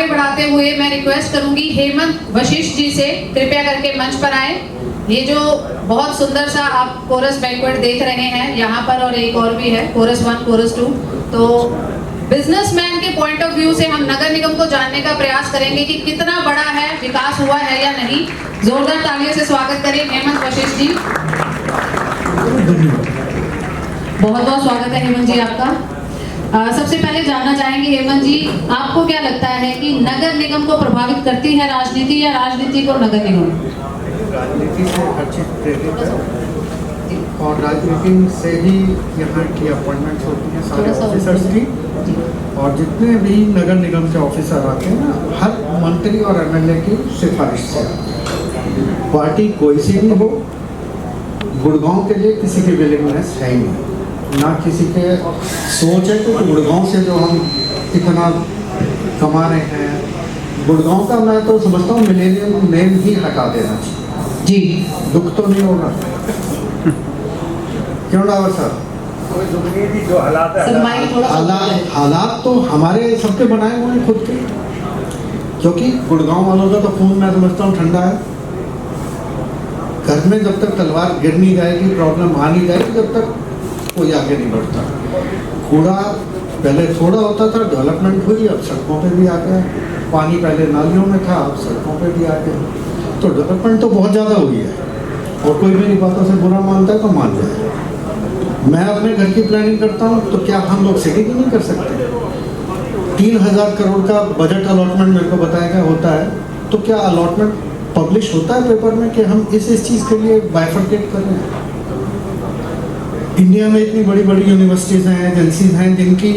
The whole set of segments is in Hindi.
आगे बढ़ाते हुए मैं रिक्वेस्ट करूंगी हेमंत वशिष्ठ जी से कृपया करके मंच पर आए। ये जो बहुत सुंदर सा आप कोरस बैंक्वेट देख रहे हैं यहाँ पर, और एक और भी है कोरस 1 कोरस 2, तो बिजनेसमैन के पॉइंट ऑफ व्यू से हम नगर निगम को जानने का प्रयास करेंगे कि कितना बड़ा है, विकास हुआ है या नहीं। जोरदार तालियों से स्वागत करें हेमंत वशिष्ठ जी। बहुत बहुत स्वागत है हेमंत जी आपका। सबसे पहले जानना चाहेंगे हेमंत जी, आपको क्या लगता है कि नगर निगम को प्रभावित करती है राजनीति या राजनीति को नगर निगम? राजनीति से हर चीज प्रेरित है और राजनीति से ही यहाँ की अपॉइंटमेंट्स होती हैं सारे ऑफिसर्स की, और जितने भी नगर निगम के ऑफिसर आते हैं ना, हर मंत्री और एमएलए की सिफारिश से आते हैं। पार्टी कोई सी भी हो, गुड़गांव के लिए किसी की विलिंगनेस है ही नहीं, ना किसी के सोच है कि गुड़गांव से जो हम इतना कमा रहे हैं, गुड़गांव का मैं तो समझता हूँ मिलेनियम नेम ही हटा देना चाहिए जी। दुख तो नहीं होगा, क्यों डावर साहब? जो हालात है, हालात तो हमारे सबके बनाए हुए हैं खुद के, क्योंकि गुड़गांव वालों का तो खून मैं समझता हूँ ठंडा है। घर में जब तक तलवार गिर नहीं जाएगी, प्रॉब्लम आ नहीं जाएगी, जब तक कोई आगे नहीं बढ़ता। कूड़ा पहले थोड़ा होता था, डेवलपमेंट हुई, अब सड़कों पे भी आ गया। पानी पहले नालियों में था, अब सड़कों पे भी आ गया। तो डेवलपमेंट तो बहुत ज़्यादा हुई है, और कोई मेरी बातों से बुरा मानता है तो मान जाए। मैं अपने घर की प्लानिंग करता हूँ, तो क्या हम लोग सिटी की नहीं कर सकते? 3000 करोड़ का बजट अलॉटमेंट मेरे को बताया गया होता है, तो क्या अलॉटमेंट पब्लिश होता है पेपर में कि हम इस चीज़ के लिए बाइफरकेट कर रहे हैं? इंडिया में इतनी बड़ी बड़ी यूनिवर्सिटीज़ हैं, एजेंसीज हैं, जिनकी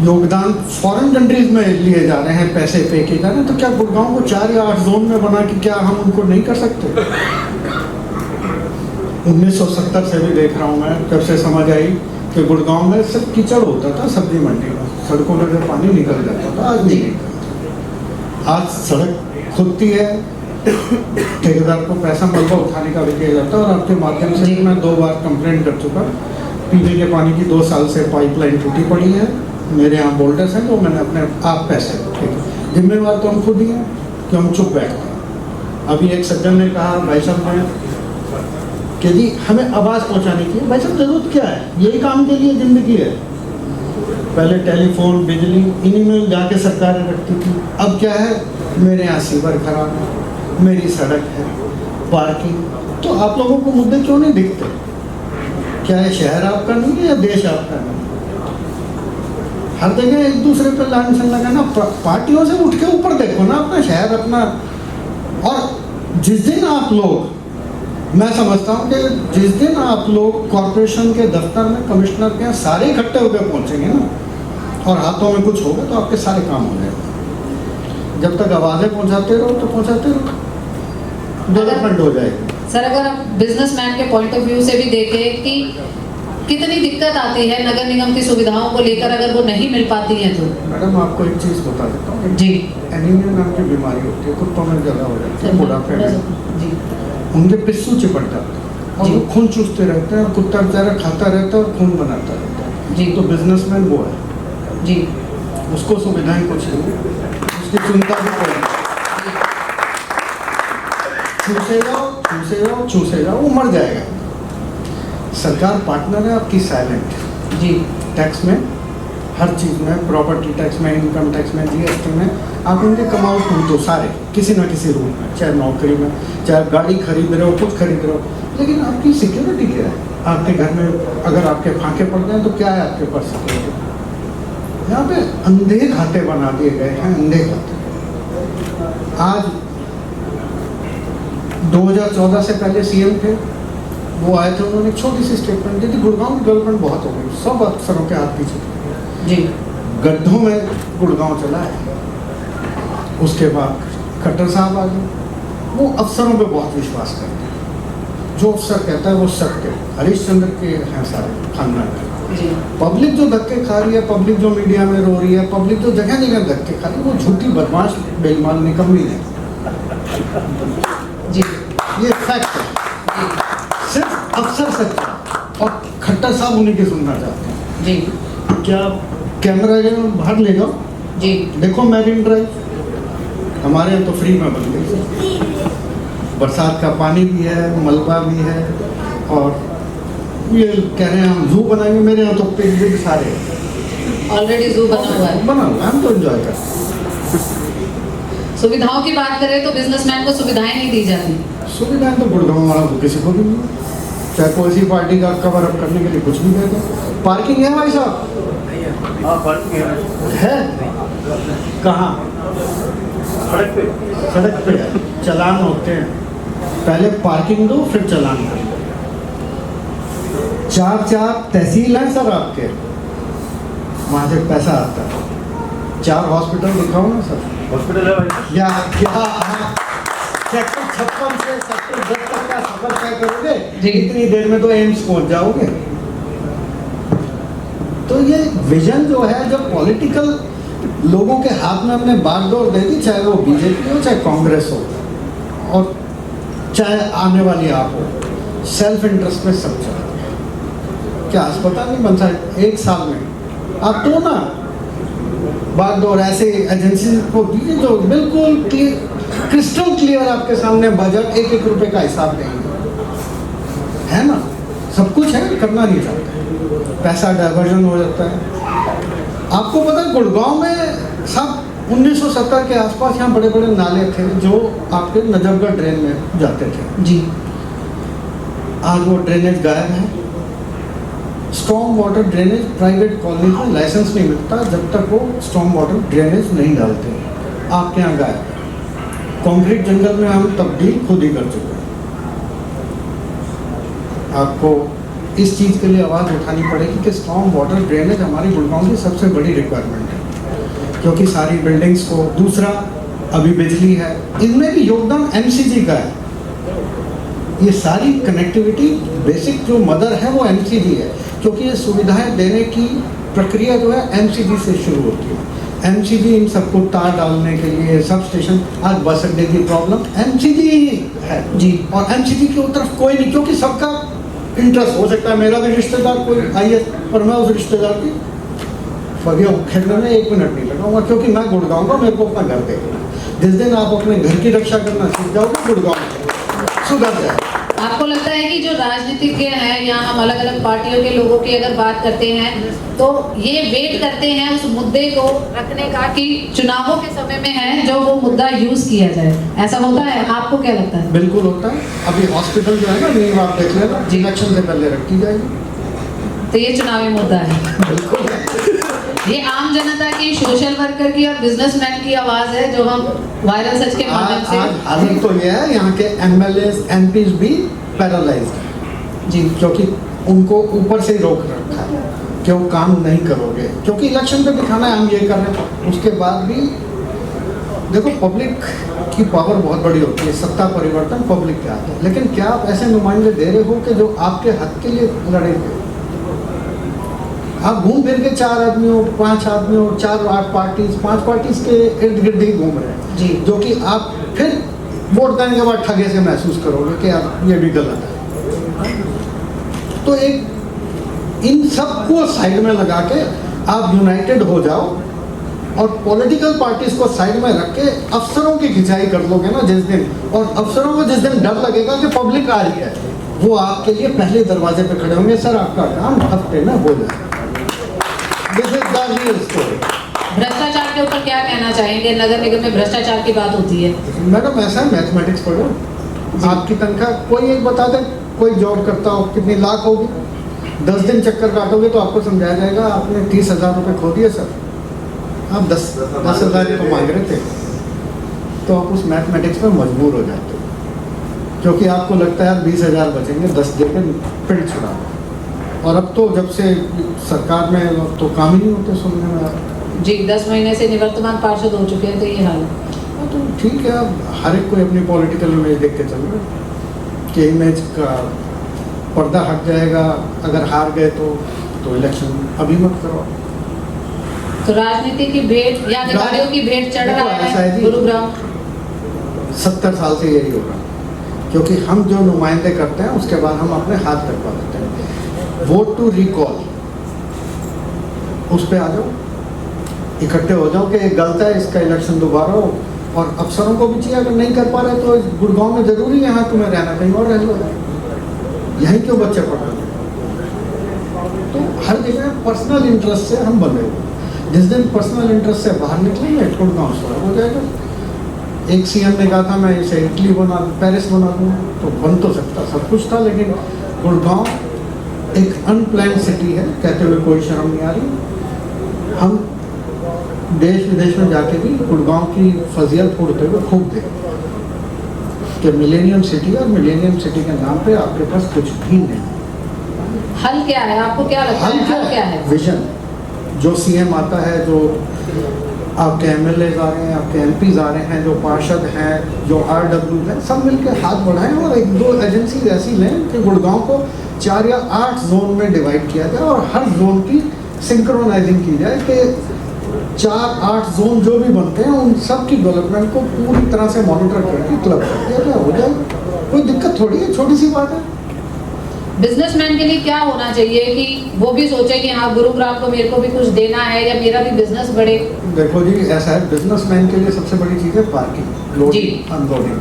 योगदान फॉरेन कंट्रीज में लिए जा रहे हैं, पैसे पे किए जा रहे हैं, तो क्या गुड़गांव को 4 या 8 जोन में बना के क्या हम उनको नहीं कर सकते? 1970 से भी देख रहा हूँ मैं, जब से समझ आई कि गुड़गांव में सिर्फ कीचड़ होता था, सब्जी मंडी में सड़कों में से पानी निकल जाता था, आज नहीं निकलता। आज सड़क खुदती है, ठेकेदार को पैसा मलबा उठाने का भी किया जाता है, और आपके माध्यम से मैं 2 बार कंप्लेंट कर चुका। पीने के पानी की 2 साल से पाइपलाइन टूटी पड़ी है, मेरे यहाँ बोल्डर्स हैं, तो मैंने अपने आप पैसे, ठीक है, जिम्मेवार तो हम खुद ही हैं कि हम चुप बैठते हैं। अभी एक सज्जन ने कहा, भाई साहब ने, कि जी हमें आवाज़ पहुँचाने की, भाई साहब जरूरत क्या है, यही काम के लिए ज़िंदगी है। पहले टेलीफोन, बिजली, इन्हीं में जाके सरकारें रखती थी। अब क्या है, मेरे यहाँ सीवर खराब है, मेरी सड़क है, पार्किंग, तो आप लोगों को मुद्दे क्यों नहीं दिखते? क्या ये शहर आपका नहीं है या देश आपका नहीं? हर जगह एक दूसरे पर लांछन लगाना, पार्टियों से उठ के ऊपर देखो ना अपना शहर अपना। और जिस दिन आप लोग, मैं समझता हूँ कि जिस दिन आप लोग कॉरपोरेशन के दफ्तर में कमिश्नर के सारे इकट्ठे होकर पहुँचेंगे ना, और हाथों में कुछ होगा, तो आपके सारे काम हो जाएंगे। जब तक आवाज़ें पहुँचाते रहो तो पहुँचाते रहो, डेवलपमेंट हो जाएगी। सर, अगर आप बिजनेसमैन के पॉइंट ऑफ व्यू से भी देखें कि कितनी दिक्कत आती है नगर निगम की सुविधाओं को लेकर, अगर वो नहीं मिल पाती है तो? मैडम आपको एक चीज़ बता देता हूँ जी। एनीमिया नाम की बीमारी होती है, कुत्तों में ज़्यादा हो जाती है, बुढ़ापे में जी। उनके पिस्सू चिपट जाते हैं और वो खून चूसते रहते हैं, और कुत्ता बेचारा खाता रहता है और खून बनाता रहता है जी। तो बिजनेसमैन वो है जी, उसको सुविधाएं कुछ नहीं, उसकी चिंता भी कोई नहीं। चूसे जाओ, वो मर जाएगा। सरकार पार्टनर है आपकी साइलेंट जी। टैक्स में, हर चीज़ में, प्रॉपर्टी टैक्स में, इनकम टैक्स में, जीएसटी में, आप उनके कमाओ तुम तो सारे किसी ना किसी रूप में, चाहे नौकरी में, चाहे गाड़ी खरीद रहे हो, कुछ खरीद रहे हो, लेकिन आपकी सिक्योरिटी क्या है? आपके घर में अगर आपके फांके पड़ जाए तो क्या है आपके पास सिक्योरिटी? यहाँ पे अंधे खाते बना दिए गए हैं, अंधे खाते। आज 2014 से पहले सीएम थे, वो आए थे, उन्होंने एक छोटी सी स्टेटमेंट दी थी, गुड़गांव की डेवलपमेंट बहुत हो गई, सब अफसरों के हाथ पीछे जी। गड्ढों में गुड़गांव चला है। उसके बाद खट्टर साहब आ गए, वो अफसरों पे बहुत विश्वास करते हैं, जो अफसर कहता है वो सत्य। हरीश चंद्र के हैं सारे खानदान के। पब्लिक जो धक्के खा रही है, पब्लिक जो मीडिया में रो रही है, पब्लिक जो जगह जगह धक्के खा रही है, वो झूठी बदमाश बेईमान निकम्मी है जी। ये फैक्ट है। सिर्फ अफसर सच है और खट्टर साहब उन्हीं की सुनना चाहते हैं जी। क्या कैमरा बाहर ले जाओ जी। देखो मैरिन ड्राइव, हमारे यहाँ तो फ्री में बन गई। बरसात का पानी भी है, मलबा भी है, और ये कह रहे हैं हम जू बनाएंगे। मेरे यहाँ तो पेड़ भी सारे हैं। ऑलरेडी जू बना हुआ है। बना हुआ है, हम तो एंजॉय करते हैं। सुविधाओं की बात करें तो बिजनेसमैन को सुविधाएं नहीं दी जाती। सुविधाएं तो गुड़गांव वाला को किसी को भी नहीं है। चाहे कोई सी पार्टी का कवर अप करने के लिए कुछ भी दे दो। पार्किंग है भाई साहब? हाँ, पार्किंग है। कहाँ? सड़क पे। सड़क पे है, चालान होते हैं। पहले पार्किंग दो, फिर चालान दो। 4 तहसील हैं सर आपके, वहाँ से पैसा आता है। 4 हॉस्पिटल दिखाओ ना सर। हॉस्पिटल है भाई। या क्या सेक्टर 56 से सेक्टर 10 तक का सफर तय करोगे, इतनी देर में तो एम्स पहुंच जाओगे। तो ये विजन जो है, जब पॉलिटिकल लोगों के हाथ में हमने बागडोर दे दी, चाहे वो बीजेपी हो, चाहे कांग्रेस हो, और चाहे आने वाली आप हो, सेल्फ इंटरेस्ट में सब चलते हैं। क्या अस्पताल नहीं बनता है 1 साल में? आप तो ना बागडोर ऐसे एजेंसी को दीजिए जो बिल्कुल क्रिस्टल क्लियर आपके सामने बजट 1-1 रुपए का हिसाब देंगे, है ना? सब कुछ है, करना नहीं चाहते, पैसा डाइवर्जन हो जाता है। आपको पता है गुड़गांव में सब 1970 के आसपास यहाँ बड़े बड़े नाले थे जो आपके नजफगढ़ ड्रेन में जाते थे जी। आज वो ड्रेनेज गायब है। Strong water drainage private colony को लाइसेंस नहीं मिलता जब तक वो स्ट्रॉन्ग वाटर ड्रेनेज नहीं डालते। आपके यहाँ गायब है। कंक्रीट जंगल में हम तब्दील खुद ही कर चुके हैं। आपको इस चीज़ के लिए आवाज़ उठानी पड़ेगी कि स्ट्रॉन्ग वाटर ड्रेनेज हमारी गुड़गांव की सबसे बड़ी रिक्वायरमेंट है, क्योंकि सारी बिल्डिंग्स को, दूसरा अभी बिजली है, इनमें भी योगदान एमसीजी का है। ये सारी कनेक्टिविटी बेसिक जो मदर है वो एमसीजी है, क्योंकि ये सुविधाएं देने की प्रक्रिया जो है एमसीजी से शुरू होती है। एमसीजी इन सबको तार डालने के लिए, सब स्टेशन, आज बस अड्डे की प्रॉब्लम एमसीजी है जी। और एमसीजी की तरफ कोई नहीं, क्योंकि सबका इंटरेस्ट हो सकता है। मेरा भी रिश्तेदार कोई आई पर मैं उस रिश्तेदार की फरिया खेलने में 1 मिनट नहीं लगाऊंगा, क्योंकि मैं गुड़गांव का, मेरे को अपना घर देखना। जिस दिन आप अपने घर की रक्षा करना सीख जाओगे, गुड़गांव सुधर जाए। आपको लगता है कि जो राजनीतिज्ञ हैं, यहाँ हम अलग अलग पार्टियों के लोगों की अगर बात करते हैं तो ये वेट करते हैं उस मुद्दे को रखने का कि चुनावों के समय में है जो वो मुद्दा यूज किया जाए, ऐसा होता है? आपको क्या लगता है? बिल्कुल होता है। अभी हॉस्पिटल जो है ना, नींव आप देख लेना, इलेक्शन से पहले रखी जाएगी। तो ये चुनावी मुद्दा है। बिल्कुल। ये आम जनता की, सोशल वर्कर की और बिजनेसमैन की आवाज है जो हम वायरल सच के माध्यम से। हालत तो ये है, यहाँ के एमएलए एमपीज भी पैरालाइज्ड हैं जी, क्योंकि उनको ऊपर से ही रोक रखा है कि वो काम नहीं करोगे, क्योंकि इलेक्शन पे दिखाना है हम ये कर रहे हैं। उसके बाद भी देखो, पब्लिक की पावर बहुत बड़ी होती है, सत्ता परिवर्तन पब्लिक के हाथ है। लेकिन क्या आप ऐसे नुमाइंदे दे रहे हो कि जो आपके हक के लिए लड़ेंगे? आप घूम फिर के 4 आदमी हो, 5 आदमी हो, 4 पार्टीज, 5 पार्टीज के इर्द गिर्द ही घूम रहे हैं जी, जो कि आप फिर वोट देने के बाद ठगे से महसूस करोगे कि आप ये भी गलत है। तो एक इन सबको साइड में लगा के आप यूनाइटेड हो जाओ और पॉलिटिकल पार्टीज को साइड में रख के अफसरों की खिंचाई कर लोगे ना जिस दिन, और अफसरों को जिस दिन डर लगेगा कि पब्लिक आ रही है, वो आपके लिए पहले दरवाजे पे खड़े होंगे, सर आपका काम हफ्ते में हो जाए। This is the real story. भ्रष्टाचार के ऊपर क्या कहना चाहेंगे? नगर निगम में भ्रष्टाचार की बात होती है। मैडम ऐसा है, मैथमेटिक्स पढ़ो, आपकी तनख्वाह कोई एक बता दे, कोई जॉब करता हो कितनी लाख होगी, 10 दिन चक्कर काटोगे तो आपको समझाया जाएगा आपने 30,000 रुपये खो दिए सर, आप 10,000 तो मांग रहे थे। तो आप उस मैथमेटिक्स में मजबूर हो जाते हो, क्योंकि आपको लगता है 20,000 बचेंगे, 10 देकर पेड़ छुड़ा। और अब तो जब से सरकार में तो काम ही नहीं होते सुनने में आप जी। 10 महीने से निवर्तमान पार्षद हो चुके हैं, तो ये हाल है। तो ठीक है, अब हर एक कोई अपनी पॉलिटिकल इमेज देख के चल रहे हैं कि इमेज का पर्दा हट जाएगा, अगर हार गए तो इलेक्शन अभी मत करो। तो राजनीति की भेंट या अधिकारियों की भेंट चढ़ रहा है गुरुग्राम। 70 साल से यही हो रहा, क्योंकि हम जो नुमाइंदे करते हैं उसके बाद हम अपने हाथ करवा देते हैं। वोट टू रिकॉल, उस पे आ जाओ, इकट्ठे हो जाओ कि गलत है, इसका इलेक्शन दोबारा हो, और अफसरों को भी चाहिए, अगर नहीं कर पा रहे तो गुड़गांव में जरूरी है यहाँ तुम्हें रहना, कहीं और रह लो, यहीं क्यों बच्चे पढ़ रहे हैं? तो हर जगह पर्सनल इंटरेस्ट से हम बंधे हुए। जिस दिन पर्सनल इंटरेस्ट से बाहर निकलेंगे गुड़गांव सड़क हो जाएगा। एक सीएम ने कहा था मैं इसे इटली बना दूँ, पेरिस बना दूँ, तो बन तो सकता सब कुछ था, लेकिन गुड़गांव एक अनप्लान सिटी है, कहते हुए कोई शर्म नहीं आ रही। हम देश विदेश में जाके भी गुड़गांव की फजीलत उड़ते हुए खूब देखते कि मिलेनियम सिटी, और मिलेनियम सिटी के नाम पे आपके पास कुछ भी नहीं। हल क्या है, आपको क्या लगता है, हल क्या है? विजन। जो सीएम आता है, जो आपके एमएलए आ रहे हैं, आपके एमपीज आ रहे हैं, जो पार्षद हैं, जो आरडब्ल्यू हैं, सब मिलकर हाथ बढ़ाएं और एक दो एजेंसी ऐसी लें कि गुड़गांव को 4 या 8 जोन में डिवाइड किया जाए और हर जोन की सिंक्रोनाइजिंग की जाए कि 4-8 जोन जो भी बनते हैं उन सब की डेवलपमेंट को पूरी तरह से मॉनिटर करके क्लब कर दिया जाए, हो जाए। कोई दिक्कत थोड़ी है, छोटी सी बात है। बिजनेसमैन के लिए क्या होना चाहिए कि वो भी सोचे कि हाँ गुरुग्राम को मेरे को भी कुछ देना है या मेरा भी बिजनेस बढ़े? देखो जी, ऐसा है, बिजनेसमैन के लिए सबसे बड़ी चीज़ है पार्किंग, लोडिंग अनलोडिंग।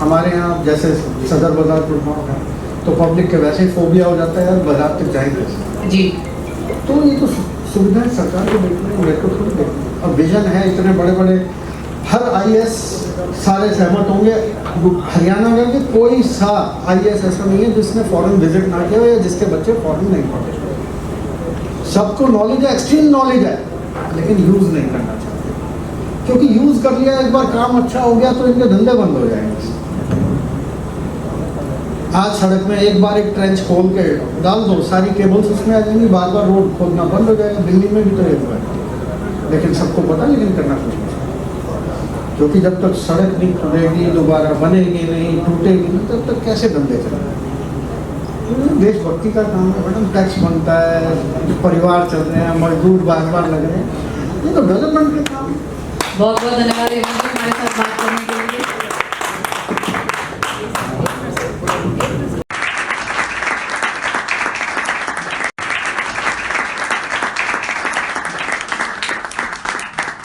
हमारे यहाँ जैसे सदर बाजार गुड़गांव है तो पब्लिक के वैसे ही फोबिया हो जाता है, बाजार तक जाएंगे जी। तो ये तो सुविधाएं सरकार को देखनी है, मेरे को थोड़ी देखनी है। अब विजन है इतने बड़े बड़े, हर आईएएस सारे सहमत होंगे। हरियाणा में भी कोई सा आईएएस ऐसा नहीं है जिसने फॉरेन विजिट ना किया हो या जिसके बच्चे फॉरेन नहीं पढ़े। सबको नॉलेज है, एक्सट्रीम नॉलेज है, लेकिन यूज़ नहीं करना चाहते, क्योंकि यूज़ कर लिया एक बार, काम अच्छा हो गया तो इनके धंधे बंद हो जाएंगे। आज सड़क में एक बार एक ट्रेंच खोल के डाल दो, सारी केबल्स उसमें आ जाएंगी, बार बार रोड खोदना बंद हो जाएगा। दिल्ली में भी तो एक बार, लेकिन सबको पता, लेकिन करना कुछ नहीं, क्योंकि जब तक सड़क नहीं खुलेगी, दोबारा बनेगी नहीं, टूटेगी नहीं, तब तक कैसे धंधे चलेंगे? देशभक्ति का काम है मैडम, टैक्स बनता है, परिवार चल रहे हैं, मजदूर बार बार लग रहे हैं, ये तो डेवलपमेंट के काम है। बहुत बहुत धन्यवाद हमारे साथ बात करने के लिए।